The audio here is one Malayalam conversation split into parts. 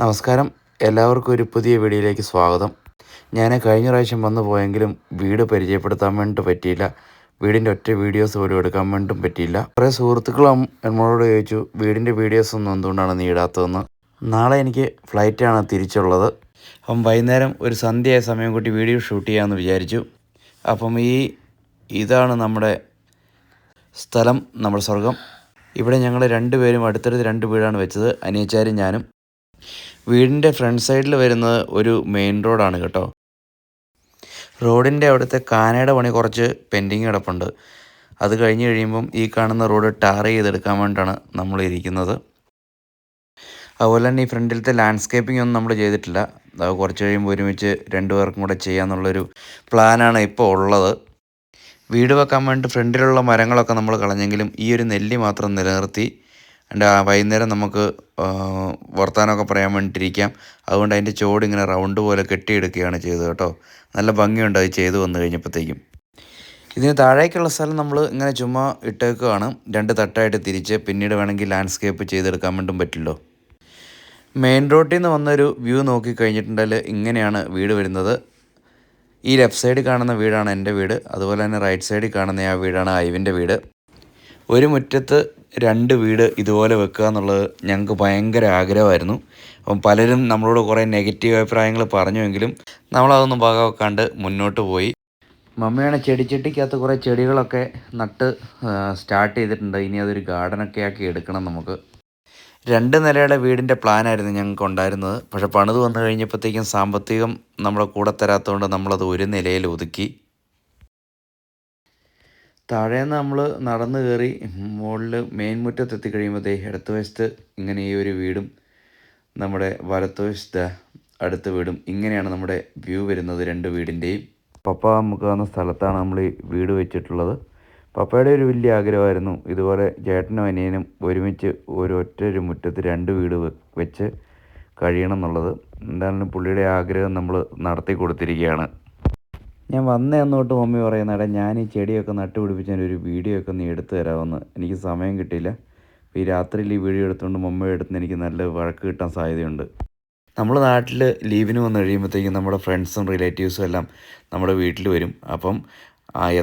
നമസ്കാരം, എല്ലാവർക്കും ഒരു പുതിയ വീഡിയോയിലേക്ക് സ്വാഗതം. ഞാൻ കഴിഞ്ഞ പ്രാവശ്യം വന്നു പോയെങ്കിലും വീട് പരിചയപ്പെടുത്താൻ വേണ്ടിയിട്ട് പറ്റിയില്ല. വീടിൻ്റെ ഒറ്റ വീഡിയോസ് പോലും എടുക്കാൻ വേണ്ടിയിട്ടും പറ്റിയില്ല. കുറേ സുഹൃത്തുക്കളും എന്നോട് ചോദിച്ചു, വീടിൻ്റെ വീഡിയോസ് ഒന്നും എന്തുകൊണ്ടാണ് നീ ഇടാത്തതെന്ന്. നാളെ എനിക്ക് ഫ്ലൈറ്റാണ് തിരിച്ചുള്ളത്. അപ്പം വൈകുന്നേരം ഒരു സന്ധ്യയായ സമയം കൂട്ടി വീഡിയോ ഷൂട്ട് ചെയ്യാമെന്ന് വിചാരിച്ചു. അപ്പം ഇതാണ് നമ്മുടെ സ്ഥലം, നമ്മുടെ സ്വർഗം. ഇവിടെ ഞങ്ങൾ രണ്ടുപേരും അടുത്തടുത്ത് രണ്ട് വീടാണ് വെച്ചത്, അനിയച്ചാരും ഞാനും. വീടിൻ്റെ ഫ്രണ്ട് സൈഡിൽ വരുന്നത് ഒരു മെയിൻ റോഡാണ് കേട്ടോ. റോഡിൻ്റെ അവിടുത്തെ കാനയുടെ പണി കുറച്ച് പെൻഡിങ് കിടപ്പുണ്ട്. അത് കഴിഞ്ഞ് കഴിയുമ്പം ഈ കാണുന്ന റോഡ് ടാർ ചെയ്തെടുക്കാൻ വേണ്ടിയിട്ടാണ് നമ്മൾ ഇരിക്കുന്നത്. അതുപോലെ തന്നെ ഈ ഫ്രണ്ടിലത്തെ ലാൻഡ്സ്കേപ്പിംഗ് ഒന്നും നമ്മൾ ചെയ്തിട്ടില്ല. അത് കുറച്ച് കഴിയുമ്പോൾ ഒരുമിച്ച് രണ്ടുപേർക്കും കൂടെ ചെയ്യാമെന്നുള്ളൊരു പ്ലാനാണ് ഇപ്പോൾ ഉള്ളത്. വീട് വെക്കാൻ വേണ്ടി ഫ്രണ്ടിലുള്ള മരങ്ങളൊക്കെ നമ്മൾ കളഞ്ഞെങ്കിലും ഈ ഒരു നെല്ലി മാത്രം നിലനിർത്തി വൈകുന്നേരം നമുക്ക് വർത്തമാനമൊക്കെ പറയാൻ വേണ്ടിയിട്ടിരിക്കാം. അതുകൊണ്ട് അതിൻ്റെ ചോട് ഇങ്ങനെ റൗണ്ട് പോലെ കെട്ടിയെടുക്കുകയാണ് ചെയ്തത് കേട്ടോ. നല്ല ഭംഗിയുണ്ട് അത് ചെയ്ത് വന്നു കഴിഞ്ഞപ്പോഴത്തേക്കും. ഇതിന് താഴേക്കുള്ള സ്ഥലം നമ്മൾ ഇങ്ങനെ ചുമ്മാ ഇട്ടേക്കുകയാണ്, രണ്ട് തട്ടായിട്ട് തിരിച്ച്. പിന്നീട് വേണമെങ്കിൽ ലാൻഡ്സ്കേപ്പ് ചെയ്തെടുക്കാൻ വേണ്ടിയും പറ്റില്ലോ. മെയിൻ റോഡിൽ നിന്ന് വന്നൊരു വ്യൂ നോക്കിക്കഴിഞ്ഞിട്ടുണ്ടെങ്കിൽ ഇങ്ങനെയാണ് വീട് വരുന്നത്. ഈ ലെഫ്റ്റ് സൈഡിൽ കാണുന്ന വീടാണ് എൻ്റെ വീട്. അതുപോലെ തന്നെ റൈറ്റ് സൈഡിൽ കാണുന്ന ആ വീടാണ് ഐവിൻ്റെ വീട്. ഒരു മുറ്റത്ത് രണ്ട് വീട് ഇതുപോലെ വെക്കുക എന്നുള്ളത് ഞങ്ങൾക്ക് ഭയങ്കര ആഗ്രഹമായിരുന്നു. അപ്പം പലരും നമ്മളോട് കുറേ നെഗറ്റീവ് അഭിപ്രായങ്ങൾ പറഞ്ഞുവെങ്കിലും നമ്മളതൊന്നും വക വെക്കാണ്ട് മുന്നോട്ട് പോയി. മമ്മിയാണ് ചെടിച്ചട്ടിക്കകത്ത് കുറേ ചെടികളൊക്കെ നട്ട് സ്റ്റാർട്ട് ചെയ്തിട്ടുണ്ട്. ഇനി അതൊരു ഗാർഡനൊക്കെ ആക്കി എടുക്കണം നമുക്ക്. 2 നിലയുടെ വീടിൻ്റെ പ്ലാനായിരുന്നു ഞങ്ങൾക്ക് ഉണ്ടായിരുന്നത്. പക്ഷേ പണിത് വന്നു കഴിഞ്ഞപ്പോഴത്തേക്കും സാമ്പത്തികം നമ്മുടെ കൂടെ തരാത്തതുകൊണ്ട് നമ്മളത് ഒരു നിലയിൽ ഒതുക്കി. താഴേന്ന് നമ്മൾ നടന്നു കയറി മുകളിൽ മെയിൻ മുറ്റത്തെത്തി കഴിയുമ്പോഴത്തേ ഇടത്ത് വശത്ത് ഇങ്ങനെ ഈ ഒരു വീടും നമ്മുടെ വലത്ത് വശത്ത് അടുത്ത വീടും ഇങ്ങനെയാണ് നമ്മുടെ വ്യൂ വരുന്നത്. രണ്ട് വീടിൻ്റെയും പപ്പ നമുക്ക് വന്ന സ്ഥലത്താണ് നമ്മൾ ഈ വീട് വെച്ചിട്ടുള്ളത്. പപ്പയുടെ ഒരു വലിയ ആഗ്രഹമായിരുന്നു ഇതുപോലെ ചേട്ടനും അനിയനും ഒരുമിച്ച് ഒരു മുറ്റത്ത് രണ്ട് വീട് വെച്ച് കഴിയണം എന്നുള്ളത്. എന്തായാലും പുള്ളിയുടെ ആഗ്രഹം നമ്മൾ നടത്തി കൊടുത്തിരിക്കുകയാണ്. ഞാൻ വന്ന അന്നോട്ട് മമ്മി പറയുന്നേടാ, ഞാൻ ഈ ചെടിയൊക്കെ നട്ടുപിടിപ്പിച്ചതിൻ്റെ ഒരു വീഡിയോ ഒക്കെ നീ എടുത്തു തരാമെന്ന്. എനിക്ക് സമയം കിട്ടിയില്ല. ഈ രാത്രിയിൽ ഈ വീഡിയോ എടുത്തുകൊണ്ട് മമ്മയുടെ അടുത്ത് എനിക്ക് നല്ല വഴക്ക് കിട്ടാൻ സാധ്യതയുണ്ട്. നമ്മൾ നാട്ടിൽ ലീവിന് വന്നു കഴിയുമ്പോഴത്തേക്കും നമ്മുടെ ഫ്രണ്ട്സും റിലേറ്റീവ്സും എല്ലാം നമ്മുടെ വീട്ടിൽ വരും. അപ്പം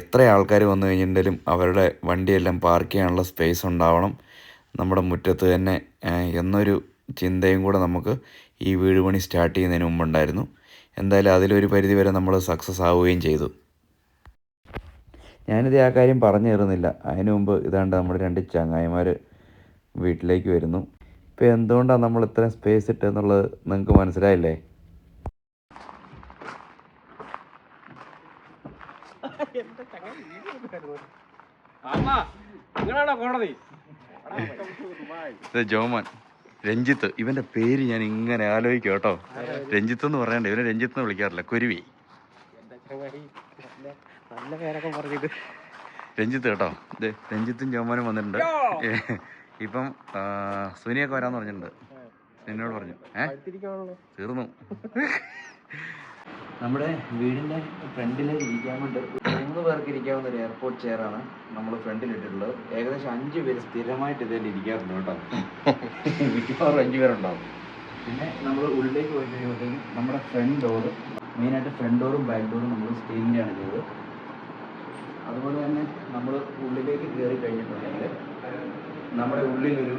എത്ര ആൾക്കാർ വന്നു കഴിഞ്ഞിട്ടുണ്ടെങ്കിലും അവരുടെ വണ്ടിയെല്ലാം പാർക്ക് ചെയ്യാനുള്ള സ്പേസ് ഉണ്ടാവണം നമ്മുടെ മുറ്റത്ത് തന്നെ എന്നൊരു ചിന്തയും കൂടെ നമുക്ക് ഈ വീട് പണി സ്റ്റാർട്ട് ചെയ്യുന്നതിന് മുമ്പുണ്ടായിരുന്നു. എന്തായാലും അതിലൊരു പരിധി വരെ നമ്മൾ സക്സസ് ആവുകയും ചെയ്തു. ഞാനിത് ആ കാര്യം പറഞ്ഞു തരുന്നില്ല. അതിനു മുമ്പ് ഇതാണ്ട് നമ്മുടെ രണ്ട് ചങ്ങായിമാർ വീട്ടിലേക്ക് വരുന്നു. ഇപ്പോൾ എന്തുകൊണ്ടാണ് നമ്മൾ ഇത്രയും സ്പേസ് ഇട്ടെന്നുള്ളത് നിങ്ങൾക്ക് മനസ്സിലായില്ലേ? ഇത് ജോമോൻ രഞ്ജിത്ത്. ഇവൻ്റെ പേര് ഞാൻ ഇങ്ങനെ ആലോചിക്കും കേട്ടോ. രഞ്ജിത്ത് എന്ന് പറയണ്ട, ഇവനെ രഞ്ജിത്ത് എന്ന് വിളിക്കാറില്ല, കുരുവി. രഞ്ജിത്ത് കേട്ടോ. ഇത് രഞ്ജിത്തും ജോമോനും വന്നിട്ടുണ്ട്. ഇപ്പം സുനിയൊക്കെ വരാമെന്ന് പറഞ്ഞിട്ടുണ്ട്. എന്നോട് പറഞ്ഞു തീർന്നു. നമ്മുടെ വീടിൻ്റെ ഫ്രണ്ടിൽ ഇരിക്കാൻ കൊണ്ട് 3 പേർക്ക് ഇരിക്കാവുന്ന ഒരു എയർപോർട്ട് ചെയറാണ് നമ്മൾ ഫ്രണ്ടിലിട്ടിട്ടുള്ളത്. ഏകദേശം 5 പേര് സ്ഥിരമായിട്ട് ഇതിൽ ഇരിക്കാറുണ്ട് കേട്ടോ. മിക്കവാറും 5 പേരുണ്ടാവും. പിന്നെ നമ്മൾ ഉള്ളിലേക്ക് പോയി കഴിയുമ്പോഴത്തേക്കും നമ്മുടെ ഫ്രണ്ട് ഡോറ്, മെയിനായിട്ട് ഫ്രണ്ട് ഡോറും ബാക്ക് ഡോറും നമ്മൾ സ്റ്റീലിൻ്റെയാണ് ചെയ്തത്. അതുപോലെ തന്നെ നമ്മൾ ഉള്ളിലേക്ക് കയറി കഴിഞ്ഞിട്ടുണ്ടെങ്കിൽ നമ്മുടെ ഉള്ളിലൊരു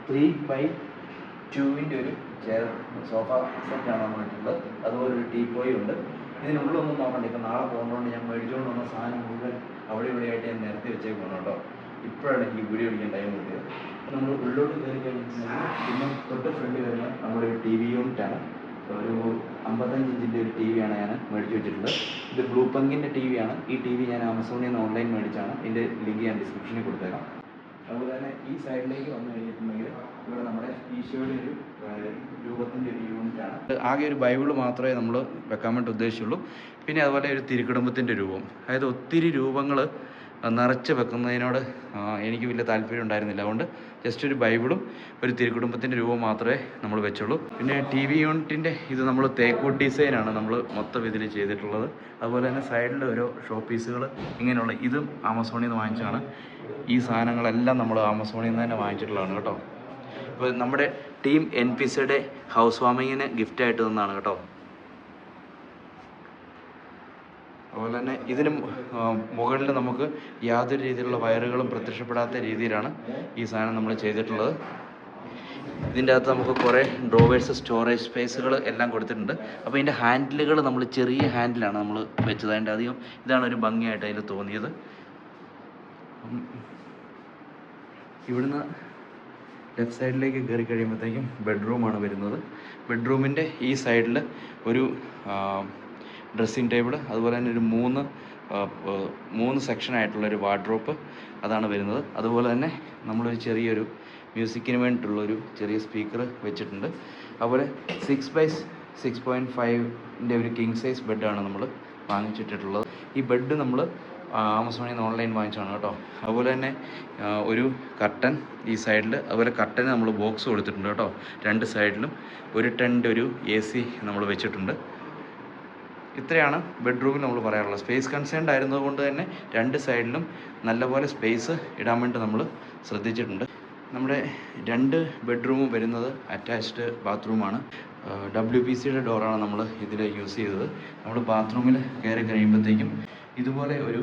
3x2 ഒരു ചെയർ സോഫ സെറ്റാണ് നമ്മൾ ഇട്ടുള്ളത്. അതുപോലെ ഒരു ടീപ്പോയും ഉണ്ട്. ഇതിനുള്ളൊന്നും നോക്കണ്ട. ഇപ്പം നാളെ പോകുന്നതുകൊണ്ട് ഞാൻ മേടിച്ചുകൊണ്ട് വന്ന സാധനം മുഴുവൻ അവിടെ ഇവിടെയായിട്ട് ഞാൻ നിരത്തി വെച്ചേക്കണം കേട്ടോ. ഇപ്പോഴാണ് എനിക്ക് വീഡിയോ എടുക്കാൻ ടൈം കിട്ടിയത്. നമ്മൾ ഉള്ളോട്ട് കയറി കഴിഞ്ഞിട്ടുണ്ടെങ്കിൽ പിന്നെ തൊട്ട് ഫ്രണ്ടിൽ വരുന്ന നമ്മുടെ ഒരു ടി വി യൂണിറ്റാണ്. ഒരു 55 ഇഞ്ചിൻ്റെ ഒരു ടി വിയാണ് ഞാൻ മേടിച്ച് വെച്ചിട്ടുള്ളത്. ഇത് ബ്ലൂ പങ്കിൻ്റെ ടി വിയാണ്. ഈ ടി വി ഞാൻ ആമസോണിൽ നിന്ന് ഓൺലൈൻ മേടിച്ചാണ്. ഇതിൻ്റെ ലിങ്ക് ഞാൻ ഡിസ്ക്രിപ്ഷനിൽ കൊടുത്തേക്കാം. അതുപോലെ തന്നെ ഈ സൈഡിലേക്ക് വന്നു കഴിഞ്ഞിട്ടുണ്ടെങ്കിൽ ഇവിടെ നമ്മുടെ ഈശോയുടെ ഒരു രൂപത്തിൻ്റെ ഒരു യൂണിറ്റാണ്. ആകെ ഒരു ബൈബിള് മാത്രമേ നമ്മൾ വെക്കാൻ വേണ്ടി ഉദ്ദേശിച്ചുള്ളൂ. പിന്നെ അതുപോലെ ഒരു തിരുക്കുടുംബത്തിൻ്റെ രൂപം. അതായത് ഒത്തിരി രൂപങ്ങൾ നിറച്ച് വെക്കുന്നതിനോട് എനിക്ക് വലിയ താല്പര്യം ഉണ്ടായിരുന്നില്ല. അതുകൊണ്ട് ജസ്റ്റ് ഒരു ബൈബിളും ഒരു തിരുക്കുടുംബത്തിൻ്റെ രൂപം മാത്രമേ നമ്മൾ വെച്ചുള്ളൂ. പിന്നെ ടി വി യൂണിറ്റിൻ്റെ ഇത് നമ്മൾ തേക്കോട്ട് ഡിസൈനാണ് നമ്മൾ മൊത്തം ഇതിൽ ചെയ്തിട്ടുള്ളത്. അതുപോലെ തന്നെ സൈഡിൽ ഓരോ ഷോ പീസുകൾ ഇങ്ങനെയുള്ള ഇതും ആമസോണിൽ നിന്ന് വാങ്ങിച്ചാണ്. ഈ സാധനങ്ങളെല്ലാം നമ്മൾ ആമസോണിൽ നിന്ന് തന്നെ വാങ്ങിച്ചിട്ടുള്ളതാണ് കേട്ടോ. ഇപ്പോൾ നമ്മുടെ ടീം NPCയുടെ ഹൗസ് വാമിങ്ങിന് ഗിഫ്റ്റായിട്ട് തന്നതാണ് കേട്ടോ. അതുപോലെ തന്നെ ഇതിന് മുകളിൽ നമുക്ക് യാതൊരു രീതിയിലുള്ള വയറുകളും പ്രത്യക്ഷപ്പെടാത്ത രീതിയിലാണ് ഈ സാധനം നമ്മൾ ചെയ്തിട്ടുള്ളത്. ഇതിൻ്റെ അകത്ത് നമുക്ക് കുറേ ഡ്രോവേഴ്സ്, സ്റ്റോറേജ് സ്പേസുകൾ എല്ലാം കൊടുത്തിട്ടുണ്ട്. അപ്പോൾ ഇതിൻ്റെ ഹാൻഡിലുകൾ നമ്മൾ ചെറിയ ഹാൻഡിലാണ് നമ്മൾ വെച്ചത്. അതിൻ്റെ അധികം ഇതാണ് ഒരു ഭംഗിയായിട്ട് അതിൽ തോന്നിയത്. ഇവിടുന്ന് ലെഫ്റ്റ് സൈഡിലേക്ക് കയറി കഴിയുമ്പോഴത്തേക്കും ബെഡ്റൂമാണ് വരുന്നത്. ബെഡ്റൂമിൻ്റെ ഈ സൈഡിൽ ഒരു ഡ്രസ്സിങ് ടേബിൾ, അതുപോലെ തന്നെ ഒരു മൂന്ന് സെക്ഷനായിട്ടുള്ളൊരു വാർഡ്രോപ്പ് അതാണ് വരുന്നത്. അതുപോലെ തന്നെ നമ്മളൊരു ചെറിയൊരു മ്യൂസിക്കിന് വേണ്ടിയിട്ടുള്ളൊരു ചെറിയ സ്പീക്കർ വെച്ചിട്ടുണ്ട്. അതുപോലെ 6x6.5ൻ്റെ ഒരു കിങ് സൈസ് ബെഡാണ് നമ്മൾ വാങ്ങിച്ചിട്ടുള്ളത്. ഈ ബെഡ് നമ്മൾ ആമസോണിൽ നിന്ന് ഓൺലൈൻ വാങ്ങിച്ചാണ് കേട്ടോ. അതുപോലെ തന്നെ ഒരു കർട്ടൻ ഈ സൈഡിൽ, അതുപോലെ കർട്ടന് നമ്മൾ ബോക്സ് കൊടുത്തിട്ടുണ്ട് കേട്ടോ. രണ്ട് സൈഡിലും ഒരു ടെൻ്റ്, ഒരു AC നമ്മൾ വെച്ചിട്ടുണ്ട്. ഇത്രയാണ് ബെഡ്റൂമിൽ നമ്മൾ പറയാറുള്ളത്. സ്പേസ് കൺസേൺഡ് ആയിരുന്നതുകൊണ്ട് തന്നെ രണ്ട് സൈഡിലും നല്ലപോലെ സ്പേസ് ഇടാൻ വേണ്ടി നമ്മൾ ശ്രദ്ധിച്ചിട്ടുണ്ട്. നമ്മുടെ രണ്ട് ബെഡ്റൂമും വരുന്നത് അറ്റാച്ച്ഡ് ബാത്റൂമാണ്. WPCയുടെ ഡോറാണ് നമ്മൾ ഇതിൽ യൂസ് ചെയ്തത്. നമ്മൾ ബാത്റൂമിൽ കയറി കഴിയുമ്പോഴത്തേക്കും ഇതുപോലെ ഒരു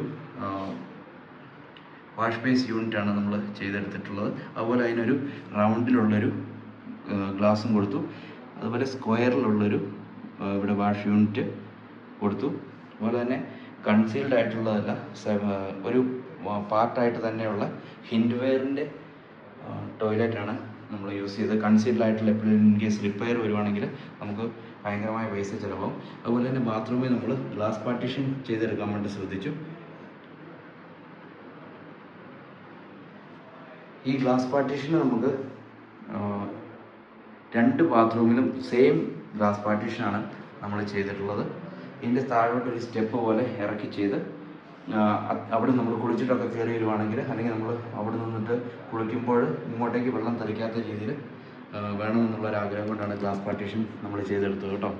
വാഷ് ബേസ് യൂണിറ്റാണ് നമ്മൾ ചെയ്തെടുത്തിട്ടുള്ളത്. അതുപോലെ അതിനൊരു റൗണ്ടിലുള്ളൊരു ഗ്ലാസും കൊടുത്തു. അതുപോലെ സ്ക്വയറിലുള്ളൊരു ഇവിടെ വാഷ് യൂണിറ്റ് കൊടുത്തു. അതുപോലെ തന്നെ കൺസീൽഡ് ആയിട്ടുള്ളതല്ല, ഒരു പാർട്ടായിട്ട് തന്നെയുള്ള ഹിൻഡ്വെയറിൻ്റെ ടോയ്ലറ്റാണ് നമ്മൾ യൂസ് ചെയ്തത്. കൺസീൽഡ് ആയിട്ടുള്ള എപ്പോഴും ഇൻ കേസ് റിപ്പയർ വരുവാണെങ്കിൽ നമുക്ക് ഭയങ്കരമായ പൈസ ചിലവാകും. അതുപോലെ തന്നെ ബാത്റൂമിൽ നമ്മൾ ഗ്ലാസ് പാർട്ടീഷൻ ചെയ്തെടുക്കാൻ വേണ്ടി ശ്രദ്ധിച്ചു. ഈ ഗ്ലാസ് പാർട്ടീഷന് നമുക്ക് രണ്ട് ബാത്റൂമിലും സെയിം ഗ്ലാസ് പാർട്ടീഷനാണ് നമ്മൾ ചെയ്തിട്ടുള്ളത്. ഇതിൻ്റെ താഴോട്ടൊരു സ്റ്റെപ്പ് പോലെ ഇറക്കി ചെയ്ത് അവിടെ നമ്മൾ കുളിച്ചിട്ടൊക്കെ കയറി വരുവാണെങ്കിൽ, അല്ലെങ്കിൽ നമ്മൾ അവിടെ നിന്നിട്ട് കുളിക്കുമ്പോൾ ഇങ്ങോട്ടേക്ക് വെള്ളം തെറിക്കാത്ത രീതിയിൽ വേണമെന്നുള്ളൊരാഗ്രഹം കൊണ്ടാണ് ഗ്ലാസ് പാർട്ടീഷൻ നമ്മൾ ചെയ്തെടുത്തത് കേട്ടോ.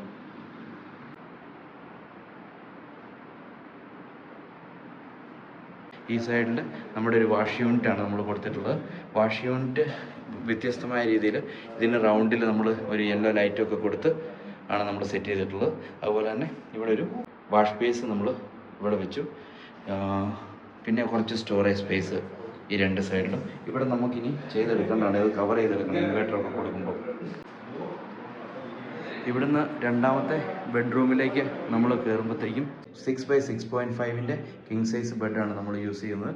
ഈ സൈഡിൽ നമ്മുടെ ഒരു വാഷ് യൂണിറ്റാണ് നമ്മൾ കൊടുത്തിട്ടുള്ളത്. വാഷ് യൂണിറ്റ് വ്യത്യസ്തമായ രീതിയിൽ ഇതിന് റൗണ്ടിൽ നമ്മൾ ഒരു യെല്ലോ ലൈറ്റൊക്കെ കൊടുത്ത് ആണ് നമ്മൾ സെറ്റ് ചെയ്തിട്ടുള്ളത്. അതുപോലെ തന്നെ ഇവിടെ ഒരു വാഷ് ബേസ് നമ്മൾ ഇവിടെ വെച്ചു. പിന്നെ കുറച്ച് സ്റ്റോറേജ് സ്പേസ് ഈ രണ്ട് സൈഡിലും. ഇവിടെ നമുക്കിനി ചെയ്തെടുക്കേണ്ടതാണ്, ഇത് കവർ ചെയ്തെടുക്കണം ഇൻവേർട്ടറൊക്കെ കൊടുക്കുമ്പോൾ. ഇവിടുന്ന് രണ്ടാമത്തെ ബെഡ്റൂമിലേക്ക് നമ്മൾ കയറുമ്പോഴത്തേക്കും 6x6.5ൻ്റെ കിങ് സൈസ് ബെഡാണ് നമ്മൾ യൂസ് ചെയ്യുന്നത്.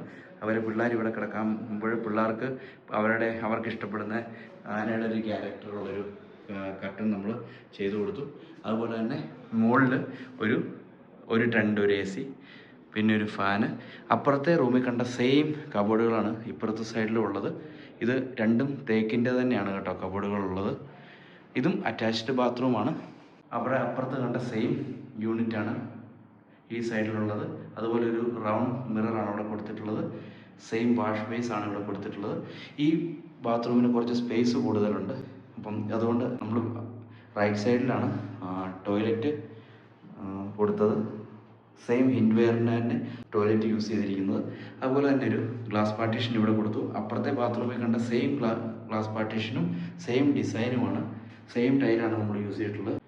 പിള്ളേർ ഇവിടെ കിടക്കുമ്പോൾ പിള്ളേർക്ക് അവർക്ക് ഇഷ്ടപ്പെടുന്ന ആനയുടെ ഒരു ക്യാരക്ടറുള്ളൊരു കർട്ടൻ നമ്മൾ ചെയ്തു കൊടുത്തു. അതുപോലെ തന്നെ മുകളിൽ ഒരു ടെൻ്റ്, ഒരു AC, പിന്നെ ഒരു ഫാന്. അപ്പുറത്തെ റൂമിൽ കണ്ട സെയിം കബോർഡുകളാണ് ഇപ്പുറത്തെ സൈഡിലും ഉള്ളത്. ഇത് രണ്ടും തേക്കിൻ്റെ തന്നെയാണ് കേട്ടോ കബോർഡുകളുള്ളത്. ഇതും അറ്റാച്ച്ഡ് ബാത്റൂമാണ്. അപ്പുറത്ത് കണ്ട സെയിം യൂണിറ്റാണ് ഈ സൈഡിലുള്ളത്. അതുപോലെ ഒരു റൗണ്ട് മിററാണ് അവിടെ കൊടുത്തിട്ടുള്ളത്. സെയിം വാഷ് ബേസ് ആണ് ഇവിടെ കൊടുത്തിട്ടുള്ളത്. ഈ ബാത്റൂമിന് കുറച്ച് സ്പേസ് കൂടുതലുണ്ട്. അപ്പം അതുകൊണ്ട് നമ്മൾ റൈറ്റ് സൈഡിലാണ് ടോയ്ലറ്റ് കൊടുത്തത്. സെയിം ഹിൻഡ്വെയറിൻ്റെ തന്നെ ടോയ്ലറ്റ് യൂസ് ചെയ്തിരിക്കുന്നത്. അതുപോലെ തന്നെ ഒരു ഗ്ലാസ് പാർട്ടീഷൻ ഇവിടെ കൊടുത്തു. അപ്പുറത്തെ ബാത്റൂമിൽ കണ്ട സെയിം ഗ്ലാസ് പാർട്ടീഷനും സെയിം ഡിസൈനുമാണ്, സെയിം ടൈലാണ് നമ്മൾ യൂസ് ചെയ്തിട്ടുള്ളത്.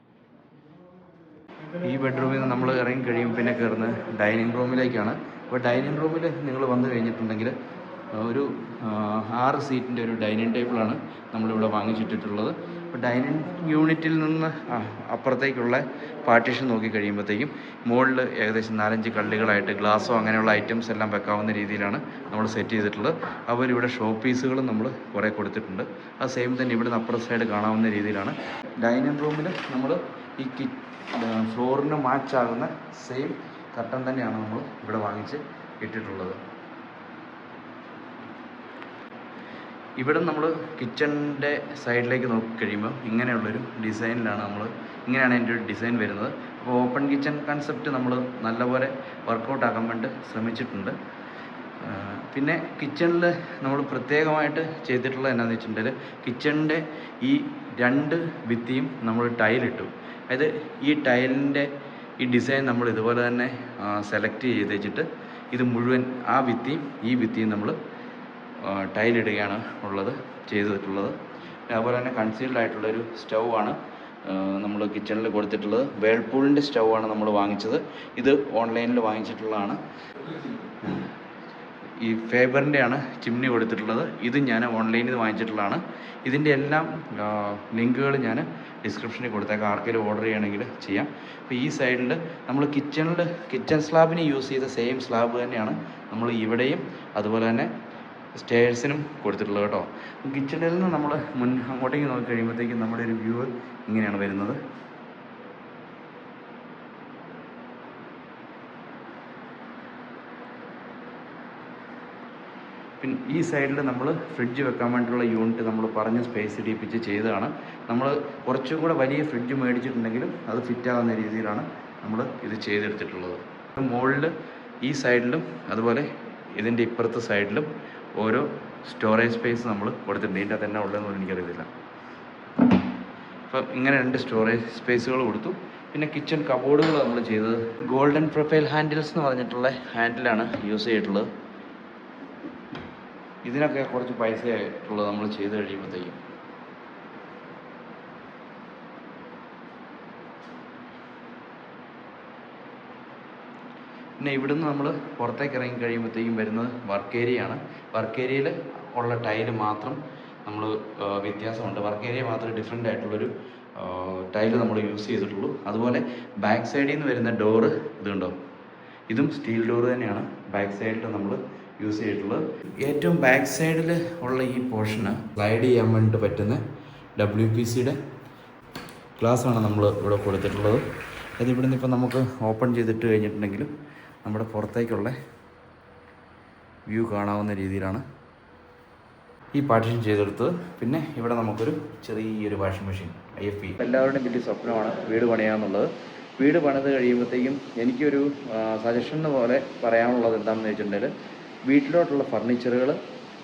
ഈ ബെഡ്റൂമിൽ നിന്ന് നമ്മൾ ഇറങ്ങി കഴിയുമ്പോൾ പിന്നെ കയറുന്നത് ഡൈനിങ് റൂമിലേക്കാണ്. അപ്പോൾ ഡൈനിങ് റൂമിൽ നിങ്ങൾ വന്നു കഴിഞ്ഞിട്ടുണ്ടെങ്കിൽ ഒരു 6 സീറ്റിൻ്റെ ഒരു ഡൈനിങ് ടേബിളാണ് നമ്മളിവിടെ വാങ്ങിച്ചിട്ടിട്ടുള്ളത്. അപ്പോൾ ഡൈനിങ് യൂണിറ്റിൽ നിന്ന് അപ്പുറത്തേക്കുള്ള പാർട്ടീഷൻ നോക്കി കഴിയുമ്പോഴത്തേക്കും മുകളിൽ ഏകദേശം 4-5 കള്ളികളായിട്ട് ഗ്ലാസ്സോ അങ്ങനെയുള്ള ഐറ്റംസ് എല്ലാം വെക്കാവുന്ന രീതിയിലാണ് നമ്മൾ സെറ്റ് ചെയ്തിട്ടുള്ളത്. അതുപോലെ ഇവിടെ ഷോ പീസുകളും നമ്മൾ കുറേ കൊടുത്തിട്ടുണ്ട്. അത് സെയിം തന്നെ ഇവിടുന്ന് അപ്പുറത്തെ സൈഡ് കാണാവുന്ന രീതിയിലാണ്. ഡൈനിങ് റൂമിൽ നമ്മൾ ഈ ഫ്ലോറിന് മാച്ചാകുന്ന സെയിം കർട്ടൻ തന്നെയാണ് നമ്മൾ ഇവിടെ വാങ്ങിച്ച് ഇട്ടിട്ടുള്ളത്. ഇവിടെ നമ്മൾ കിച്ചണിൻ്റെ സൈഡിലേക്ക് നോക്കിക്കഴിയുമ്പോൾ ഇങ്ങനെയുള്ളൊരു ഡിസൈനിലാണ് ഇങ്ങനെയാണ് എൻ്റെ ഒരു ഡിസൈൻ വരുന്നത്. അപ്പോൾ ഓപ്പൺ കിച്ചൺ കൺസെപ്റ്റ് നമ്മൾ നല്ലപോലെ വർക്കൗട്ട് ആക്കാൻ വേണ്ടി ശ്രമിച്ചിട്ടുണ്ട്. പിന്നെ കിച്ചണിൽ നമ്മൾ പ്രത്യേകമായിട്ട് ചെയ്തിട്ടുള്ളത് എന്താണെന്ന് വെച്ചിട്ടുണ്ടെങ്കിൽ കിച്ചണിൻ്റെ ഈ 2 ഭിത്തിയും നമ്മൾ ടൈലിട്ടു. അതായത് ഈ ടൈലിൻ്റെ ഈ ഡിസൈൻ നമ്മൾ ഇതുപോലെ തന്നെ സെലക്ട് ചെയ്ത് വെച്ചിട്ട് ഇത് മുഴുവൻ ഈ ഭിത്തിയും നമ്മൾ ടൈലിടുകയാണ് ചെയ്തിട്ടുള്ളത്. അതുപോലെ തന്നെ കൺസീൽഡ് ആയിട്ടുള്ളൊരു സ്റ്റൗ ആണ് നമ്മൾ കിച്ചണിൽ കൊടുത്തിട്ടുള്ളത്. വേൾപൂളിൻ്റെ സ്റ്റൗ ആണ് നമ്മൾ വാങ്ങിച്ചത്. ഇത് ഓൺലൈനിൽ വാങ്ങിച്ചിട്ടുള്ളതാണ്. ഈ ഫേബറിൻ്റെയാണ് ചിമ്നി കൊടുത്തിട്ടുള്ളത്. ഇത് ഞാൻ ഓൺലൈനിൽ നിന്ന് വാങ്ങിച്ചിട്ടുള്ളതാണ്. ഇതിൻ്റെ എല്ലാം ലിങ്കുകൾ ഞാൻ ഡിസ്ക്രിപ്ഷനിൽ കൊടുത്തേക്കാം, ആർക്കെങ്കിലും ഓർഡർ ചെയ്യണമെങ്കിൽ ചെയ്യാം. അപ്പോൾ ഈ സൈഡിൽ നമ്മൾ കിച്ചൺ സ്ലാബിന് യൂസ് ചെയ്ത സെയിം സ്ലാബ് തന്നെയാണ് നമ്മൾ ഇവിടെയും അതുപോലെ തന്നെ സ്റ്റെയർസിനും കൊടുത്തിട്ടുള്ളത് കേട്ടോ. കിച്ചണിൽ നിന്ന് നമ്മൾ അങ്ങോട്ടേക്ക് നോക്കി കഴിയുമ്പോഴത്തേക്കും നമ്മുടെ ഒരു വ്യൂ ഇങ്ങനെയാണ് വരുന്നത്. പിന്നെ ഈ സൈഡിൽ നമ്മൾ ഫ്രിഡ്ജ് വെക്കാൻ വേണ്ടിയിട്ടുള്ള യൂണിറ്റ് നമ്മൾ പറഞ്ഞ സ്പേസ് ഇടിപ്പിച്ച് ചെയ്തതാണ്. നമ്മൾ കുറച്ചും കൂടെ വലിയ ഫ്രിഡ്ജ് മേടിച്ചിട്ടുണ്ടെങ്കിലും അത് ഫിറ്റാകുന്ന രീതിയിലാണ് നമ്മൾ ഇത് ചെയ്തെടുത്തിട്ടുള്ളത്. മുകളിൽ ഈ സൈഡിലും അതുപോലെ ഇതിൻ്റെ ഇപ്പുറത്തെ സൈഡിലും ഓരോ സ്റ്റോറേജ് സ്പേസ് നമ്മൾ കൊടുത്തിട്ടുണ്ട്. ഇതിൻ്റെ അകത്ത് തന്നെ ഉള്ളതെന്ന് എനിക്കറിയത്തില്ല. അപ്പം ഇങ്ങനെ 2 സ്റ്റോറേജ് സ്പേസുകൾ കൊടുത്തു. പിന്നെ കിച്ചൺ കബോർഡുകൾ നമ്മൾ ചെയ്തത് ഗോൾഡൻ പ്രൊഫൈൽ ഹാൻഡിൽസ് എന്ന് പറഞ്ഞിട്ടുള്ള ഹാൻഡിലാണ് യൂസ് ചെയ്തിട്ടുള്ളത്. ഇതിനൊക്കെ കുറച്ച് പൈസ ആയിട്ടുള്ളത് നമ്മൾ ചെയ്ത് കഴിയുമ്പോഴത്തേക്കും. പിന്നെ ഇവിടുന്ന് നമ്മൾ പുറത്തേക്ക് ഇറങ്ങി കഴിയുമ്പോഴത്തേക്കും വരുന്നത് വർക്ക് ഏരിയയാണ്. വർക്ക് ഏരിയയിൽ ഉള്ള ടൈല് മാത്രം നമ്മൾ വ്യത്യാസമുണ്ട്. വർക്ക് ഏരിയ മാത്രം ഡിഫറെൻ്റ് ആയിട്ടുള്ളൊരു ടൈല് നമ്മൾ യൂസ് ചെയ്തിട്ടുള്ളൂ. അതുപോലെ ബാക്ക് സൈഡിൽ നിന്ന് വരുന്ന ഡോറ് ഇതുണ്ടോ, ഇതും സ്റ്റീൽ ഡോറ് തന്നെയാണ് ബാക്ക് സൈഡിൽ നമ്മൾ യൂസ് ചെയ്തിട്ടുള്ളത്. ഏറ്റവും ബാക്ക് സൈഡിൽ ഉള്ള ഈ പോർഷന് സ്ലൈഡ് ചെയ്യാൻ വേണ്ടിയിട്ട് പറ്റുന്ന WPCയുടെ ഗ്ലാസ്സാണ് നമ്മൾ ഇവിടെ കൊടുത്തിട്ടുള്ളത്. അത് ഇവിടെ നിന്ന് ഇപ്പോൾ നമുക്ക് ഓപ്പൺ ചെയ്തിട്ട് കഴിഞ്ഞിട്ടുണ്ടെങ്കിലും നമ്മുടെ പുറത്തേക്കുള്ള വ്യൂ കാണാവുന്ന രീതിയിലാണ് ഈ പാർട്ടീഷൻ ചെയ്തെടുത്തത്. പിന്നെ ഇവിടെ നമുക്കൊരു ചെറിയൊരു വാഷിംഗ് മെഷീൻ IFE. എല്ലാവരുടെയും വലിയ സ്വപ്നമാണ് വീട് പണിയാന്നുള്ളത്. വീട് പണിത് കഴിയുമ്പോഴത്തേക്കും എനിക്കൊരു സജഷൻ പോലെ പറയാനുള്ളത് എന്താണെന്ന് വെച്ചിട്ടുണ്ടെങ്കിൽ, വീട്ടിലോട്ടുള്ള ഫർണിച്ചറുകൾ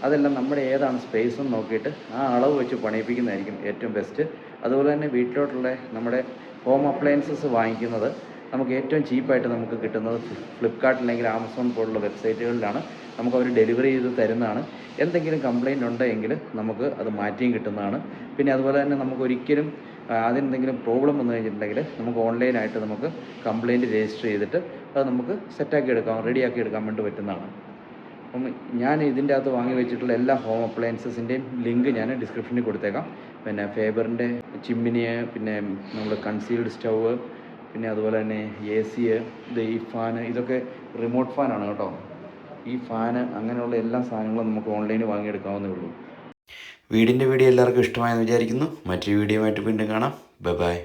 അതെല്ലാം നമ്മുടെ ഏതാണ് സ്പേസ് എന്ന് നോക്കിയിട്ട് ആ അളവ് വെച്ച് പണിയിപ്പിക്കുന്നതായിരിക്കും ഏറ്റവും ബെസ്റ്റ്. അതുപോലെ തന്നെ വീട്ടിലോട്ടുള്ള നമ്മുടെ ഹോം അപ്ലയൻസസ് വാങ്ങിക്കുന്നത് നമുക്ക് ഏറ്റവും ചീപ്പായിട്ട് നമുക്ക് കിട്ടുന്നത് ഫ്ലിപ്കാർട്ട് അല്ലെങ്കിൽ ആമസോൺ പോലുള്ള വെബ്സൈറ്റുകളിലാണ്. നമുക്ക് അവർ ഡെലിവറി ചെയ്ത് തരുന്നതാണ്. എന്തെങ്കിലും കംപ്ലയിൻ്റ് ഉണ്ടെങ്കിൽ നമുക്ക് അത് മാറ്റിയും കിട്ടുന്നതാണ്. പിന്നെ അതുപോലെ തന്നെ നമുക്ക് ഒരിക്കലും അതിനെന്തെങ്കിലും പ്രോബ്ലം വന്നു കഴിഞ്ഞിട്ടുണ്ടെങ്കിൽ നമുക്ക് ഓൺലൈനായിട്ട് നമുക്ക് കംപ്ലയിൻറ്റ് രജിസ്റ്റർ ചെയ്തിട്ട് അത് നമുക്ക് സെറ്റാക്കി എടുക്കാം, റെഡിയാക്കി എടുക്കാൻ വേണ്ടി പറ്റുന്നതാണ്. അപ്പം ഞാൻ ഇതിൻ്റെ അകത്ത് വാങ്ങി വെച്ചിട്ടുള്ള എല്ലാ ഹോം അപ്ലയൻസസിൻ്റെയും ലിങ്ക് ഞാൻ ഡിസ്ക്രിപ്ഷനിൽ കൊടുത്തേക്കാം. പിന്നെ ഫേബറിൻ്റെ ചിമ്മിനി, പിന്നെ നമ്മൾ കൺസീൽഡ് സ്റ്റൗവ്, പിന്നെ അതുപോലെ തന്നെ AC, ഇത് ഈ ഫാന്, ഇതൊക്കെ റിമോട്ട് ഫാനാണ് കേട്ടോ. ഈ ഫാന് അങ്ങനെയുള്ള എല്ലാ സാധനങ്ങളും നമുക്ക് ഓൺലൈനിൽ വാങ്ങിയെടുക്കാവുന്നേ ഉള്ളൂ. വീഡിയോ എല്ലാവർക്കും ഇഷ്ടമായെന്ന് വിചാരിക്കുന്നു. മറ്റൊരു വീഡിയോ ആയിട്ട് വീണ്ടും കാണാം. ബൈ.